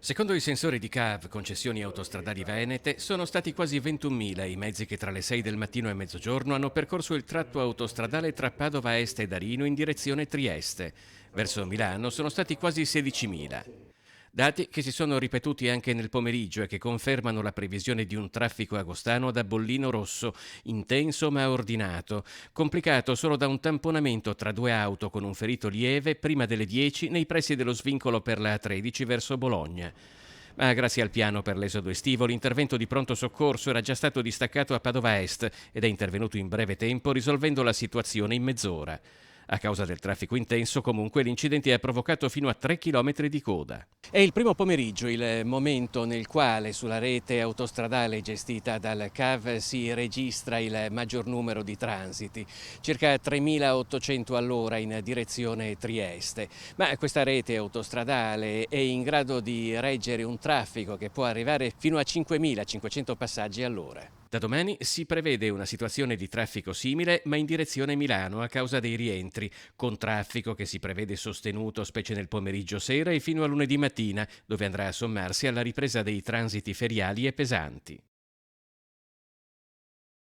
Secondo i sensori di CAV, concessioni autostradali venete, sono stati quasi 21.000 i mezzi che tra le 6 del mattino e mezzogiorno hanno percorso il tratto autostradale tra Padova Est e Arino in direzione Trieste. Verso Milano sono stati quasi 16.000. Dati che si sono ripetuti anche nel pomeriggio e che confermano la previsione di un traffico agostano da bollino rosso, intenso ma ordinato, complicato solo da un tamponamento tra due auto con un ferito lieve prima delle 10 nei pressi dello svincolo per la A13 verso Bologna. Ma grazie al piano per l'esodo estivo, l'intervento di pronto soccorso era già stato distaccato a Padova Est ed è intervenuto in breve tempo risolvendo la situazione in mezz'ora. A causa del traffico intenso, comunque, l'incidente ha provocato fino a 3 chilometri di coda. È il primo pomeriggio il momento nel quale sulla rete autostradale gestita dal CAV si registra il maggior numero di transiti, circa 3.800 all'ora in direzione Trieste. Ma questa rete autostradale è in grado di reggere un traffico che può arrivare fino a 5.500 passaggi all'ora. Da domani si prevede una situazione di traffico simile ma in direzione Milano a causa dei rientri, con traffico che si prevede sostenuto specie nel pomeriggio sera e fino a lunedì mattina, dove andrà a sommarsi alla ripresa dei transiti feriali e pesanti.